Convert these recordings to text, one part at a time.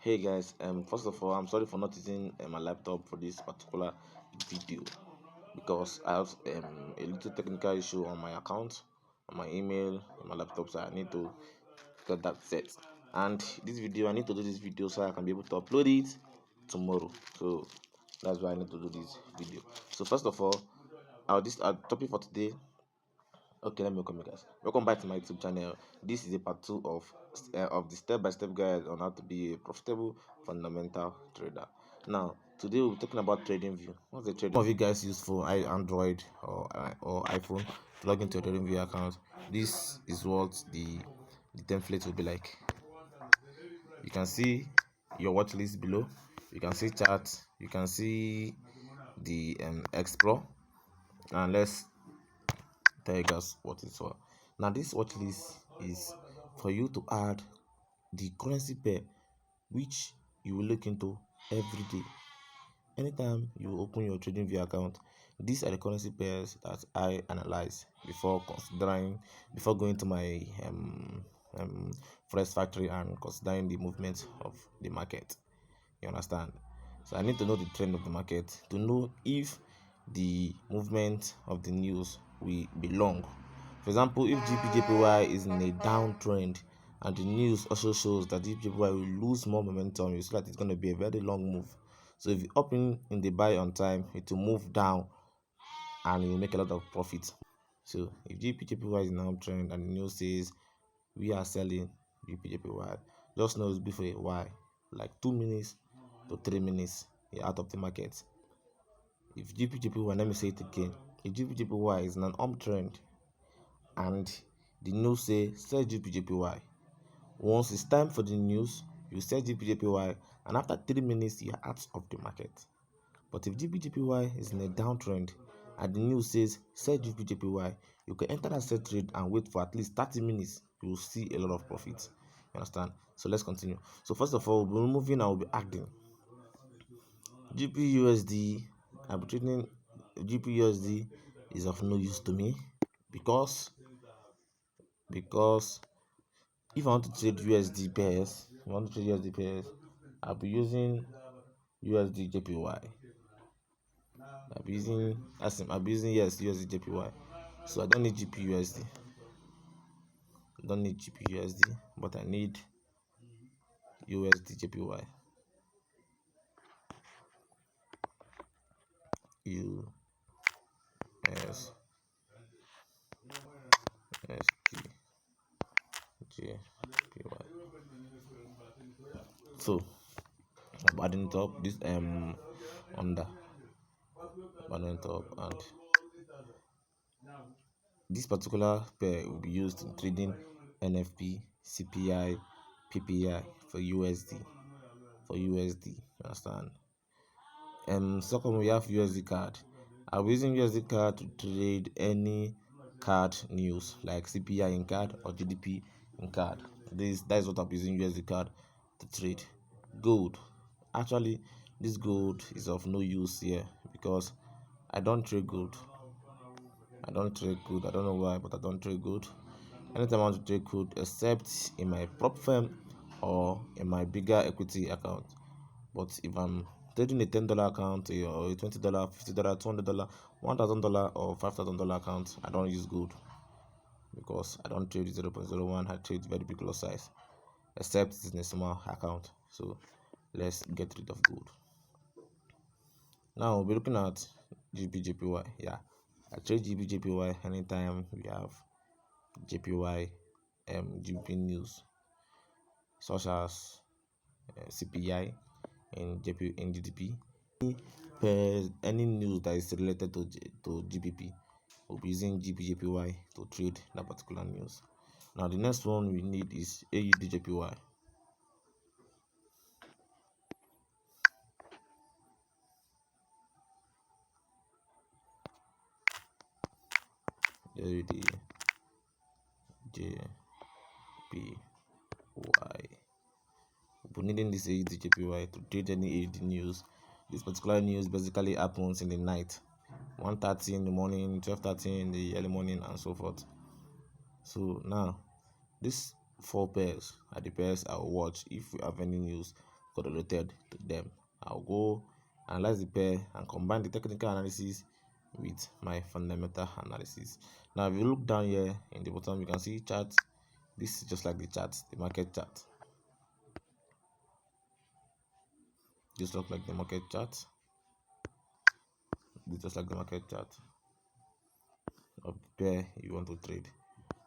Hey guys, first of all, I'm sorry for not using my laptop for this particular video because I have a little technical issue on my account, on my email, on my laptop, so I need to get that set. And this video, I need to do this video so I can be able to upload it tomorrow. So that's why I need to do this video. So first of all, our topic for today. Okay, let me welcome you guys. Welcome back to my YouTube channel. This is a part 2 of the step-by-step guide on how to be a profitable fundamental trader. Now, today we'll be talking about trading view. What's the trading? Some of you guys use for Android or iPhone to log into your trading view account. This is what the template will be like. You can see your watch list below. You can see charts. You can see the explore. And let's tell you guys what it's for. Now this watch list is for you to add the currency pair which you will look into every day. Anytime you open your trading view account, these are the currency pairs that I analyze before going to my forex factory and considering the movement of the market. You understand? So I need to know the trend of the market to know if the movement of the news will be long. For example, if GPJPY is in a downtrend and the news also shows that GPJPY will lose more momentum, you see that it's going to be a very long move. So if you open in the buy on time, it will move down and you will make a lot of profit. So if GPJPY is in an uptrend and the news says we are selling GPJPY, just know it's before a while, like 2 minutes to 3 minutes, you're out of the market. If GPJPY, let me say it again, if GPJPY is in an uptrend and the news say sell GPJPY, once it's time for the news, you sell GPJPY, and after 3 minutes you're out of the market. But if GPJPY is in a downtrend and the news says sell GPJPY, you can enter that sell trade and wait for at least 30 minutes. You will see a lot of profit. You understand? So let's continue. So first of all, we'll be removing and we'll be adding GPUSD. I'm trading GPUSD is of no use to me because if I want to trade USD pairs, I'll be using USD JPY. I'll be using USD JPY. So I don't need GPUSD. But I need USD JPY. JPY. So I'm adding it up. This under adding it up, and this particular pair will be used in trading NFP, CPI, PPI for USD. Understand? Second, we have USD card. I'll be using USD card to trade any card news like CPI in card or GDP in card. That is what I'm using USD card to trade. Gold. Actually, this gold is of no use here because I don't trade gold. I don't know why, but I don't trade gold. Anytime I want to trade gold, except in my prop firm or in my bigger equity account. But if I'm trading a $10 account or a $20, $50, $200, $1,000 or $5,000 account, I don't use gold because I don't trade 0.01. I trade very big lot size, except it's in a small account. So let's get rid of gold. Now we'll be looking at GPJPY. Yeah, I trade GPJPY anytime we have JPY GBP news such as CPI in GDP. Any news that is related to GBP, we'll be using GPJPY to trade that particular news. Now the next one we need is AUDJPY. AUDJPY. We're needing this AUDJPY to trade any AUD news. This particular news basically happens in the night, 1:30 in the morning, 12:30 in the early morning, and so forth. So now these 4 pairs are the pairs I will watch if we have any news correlated to them. I'll go analyze the pair and combine the technical analysis with my fundamental analysis. Now, if you look down here in the bottom, you can see chart. This is just like the chart, the market chart. Just look like the market chart. This just like the market chart of the pair you want to trade.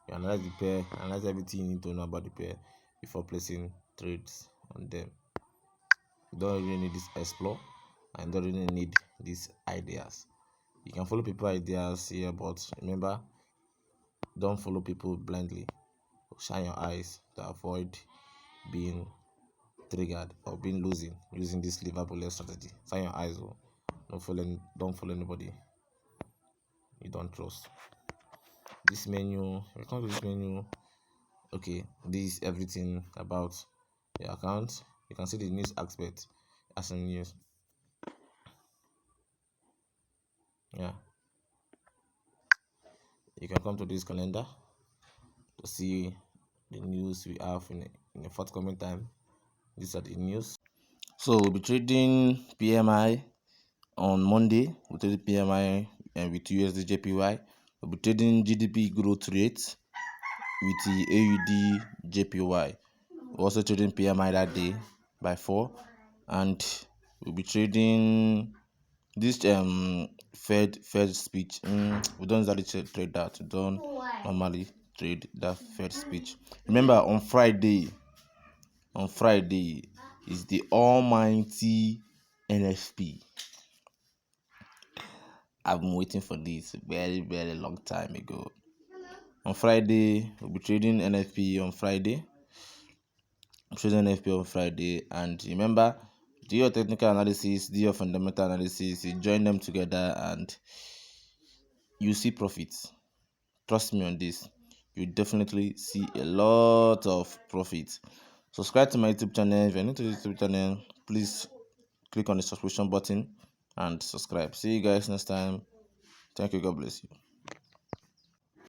You analyze the pair, analyze everything you need to know about the pair before placing trades on them. You don't really need this explore, and don't really need these ideas. You can follow people ideas here, but remember, don't follow people blindly. Shine your eyes to avoid being triggered or being losing using this Liverpool strategy. Shine your eyes. Don't follow anybody you don't trust. This menu, we come to this menu. Okay, this is everything about your account. You can see the news aspect as in news. Yeah, you can come to this calendar to see the news we have in the forthcoming time. These are the news. So we'll be trading PMI on Monday. We'll trade PMI with USD JPY. We'll be trading GDP growth rate with the AUD JPY. We're also trading PMI that day by 4, and we'll be trading this Fed speech. We don't usually trade that. We don't normally trade that Fed speech. Remember, on Friday is the almighty NFP. I've been waiting for this very, very long time ago. On Friday, we'll be trading NFP on Friday. And remember, do your technical analysis, do your fundamental analysis, you join them together and you see profits. Trust me on this, you definitely see a lot of profits. Subscribe to my YouTube channel. If you're new to this YouTube channel, please click on the subscription button and subscribe. See you guys next time. Thank you. God bless you.